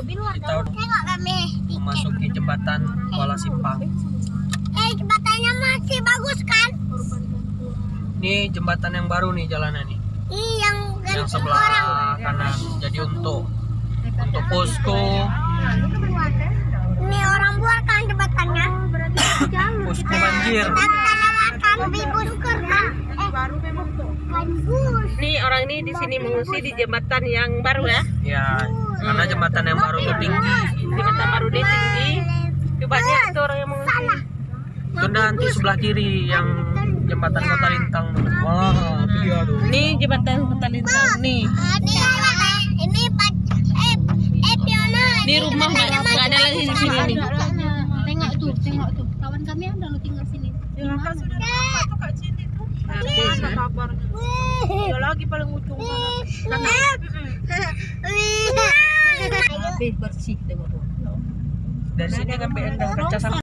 kita udah memasuki jembatan Kuala Simpang. Jembatannya masih bagus kan? Ini jembatan yang baru nih jalanan nih. Yang sebelah kanan. Jadi untuk posko. Ini orang buat kan jembatannya. Posko banjir. Kita lewatkan bibusker kan? Nih orang ini di sini mengungsi di jembatan yang baru ya. Ya, karena jembatan yang baru tuh tinggi. Jembatan baru dia tinggi. Itu banyak tuh orang yang mengungsi. Itu nanti sebelah kiri yang jembatan Kota Lintang. Wah, iya tuh. Nih jembatan Kota Lintang nih. Ini Fiona. Di rumah nggak ada lagi di sini nih. Tengok tuh. Kawan kami ada lo tinggal sini. Dia lagi paling ujung sana. Tapi bersih tengok tuh. Dari sini sampai endang kaca sampai